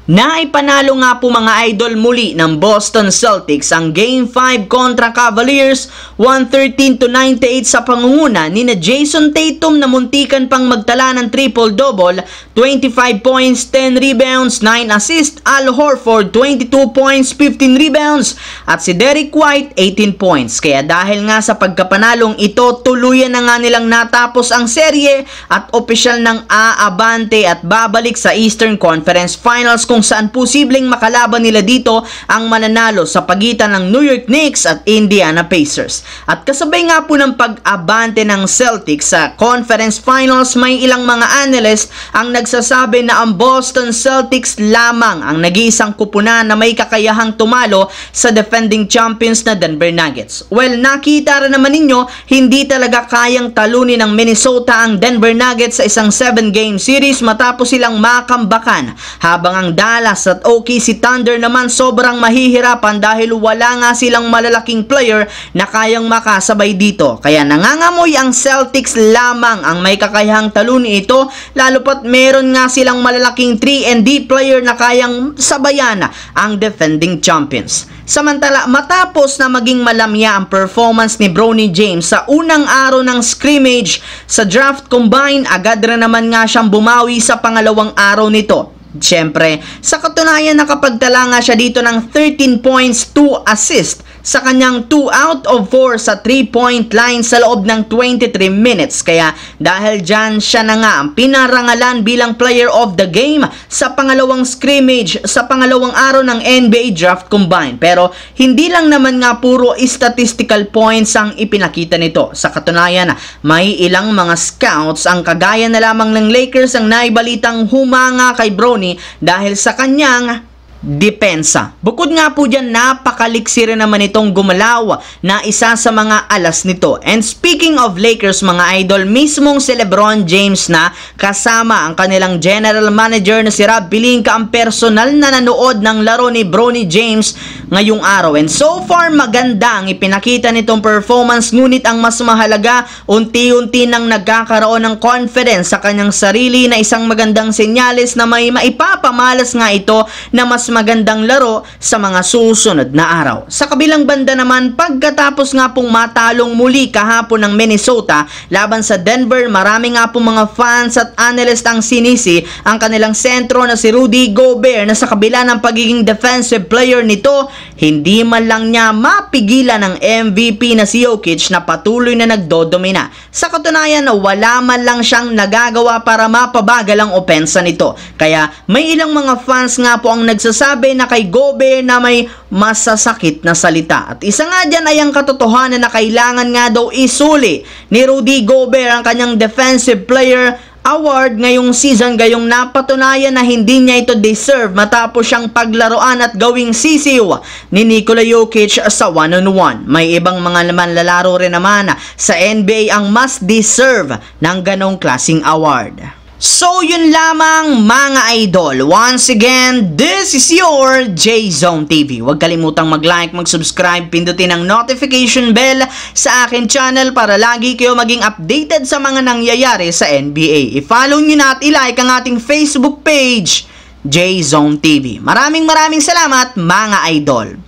Naipanalo nga po mga idol muli ng Boston Celtics ang Game 5 kontra Cavaliers 113-98 sa pangunguna ni na Jason Tatum na muntikan pang magtala ng triple-double, 25 points, 10 rebounds, 9 assists, Al Horford 22 points, 15 rebounds at si Derrick White 18 points. Kaya dahil nga sa pagkapanalong ito, tuluyan na nga nilang natapos ang serye at opisyal ng aabante at babalik sa Eastern Conference Finals kung saan posibleng makalaban nila dito ang mananalo sa pagitan ng New York Knicks at Indiana Pacers. At kasabay nga po ng pag-abante ng Celtics sa Conference Finals, may ilang mga analyst ang nagsasabi na ang Boston Celtics lamang ang nag-iisang kupunan na may kakayahang tumalo sa defending champions na Denver Nuggets. Well, nakita rin naman ninyo, hindi talaga kayang talunin ng Minnesota ang Denver Nuggets sa isang 7-game series matapos silang makambakan, habang ang Dallas at OKC Thunder naman sobrang mahihirapan dahil wala nga silang malalaking player na kayang makasabay dito. Kaya nangangamoy ang Celtics lamang ang may kakayahang talunin ito, lalo pat meron nga silang malalaking 3-and-D player na kayang sabayan ang defending champions. Samantala, matapos na maging malamya ang performance ni Bronny James sa unang araw ng scrimmage sa draft combine, agad rin naman nga siyang bumawi sa pangalawang araw nito. Siyempre, sa katunayan nakapagtala nga siya dito ng 13 points, 2 assists sa kanyang 2 out of 4 sa 3-point line sa loob ng 23 minutes. Kaya dahil dyan, siya na nga ang pinarangalan bilang player of the game sa pangalawang scrimmage sa pangalawang araw ng NBA Draft Combine. Pero hindi lang naman nga puro statistical points ang ipinakita nito. Sa katunayan, may ilang mga scouts ang kagaya na lamang ng Lakers ang naibalitang humanga kay Bronny dahil sa kanyang depensa. Bukod nga po dyan, napakaliksi rin naman itong gumalaw na isa sa mga alas nito. And speaking of Lakers mga idol, mismong si LeBron James na kasama ang kanilang general manager na si Rob Pelinka ang personal na nanood ng laro ni Bronny James ngayong araw. And so far maganda ang ipinakita nitong performance, ngunit ang mas mahalaga, unti-unti nang nagkakaroon ng confidence sa kanyang sarili na isang magandang senyales na may maipapamalas nga ito na mas magandang laro sa mga susunod na araw. Sa kabilang banda naman, pagkatapos nga pong matalong muli kahapon ng Minnesota laban sa Denver, marami nga pong mga fans at analyst ang sinisi ang kanilang sentro na si Rudy Gobert na sa kabila ng pagiging defensive player nito, hindi man lang niya mapigilan ng MVP na si Jokic na patuloy na nagdodomina. Sa katunayan, wala man lang siyang nagagawa para mapabagal ang opensa nito. Kaya may ilang mga fans nga po ang nagsasabi na kay Gobert na may masasakit na salita. At isa nga dyan ay ang katotohanan na kailangan nga daw isuli ni Rudy Gobert ang kanyang Defensive Player Award ngayong season, gayong napatunayan na hindi niya ito deserve matapos siyang paglaruan at gawing sisiw ni Nikola Jokic sa one-on-one. May ibang mga manlalaro rin naman sa NBA ang mas deserve ng ganong klaseng award. So yun lamang mga idol. Once again, this is your J-Zone TV. Huwag kalimutang mag-like, mag-subscribe, pindutin ang notification bell sa akin channel para lagi kayo maging updated sa mga nangyayari sa NBA. I-follow nyo na at i-like ang ating Facebook page, J-Zone TV. Maraming salamat mga idol.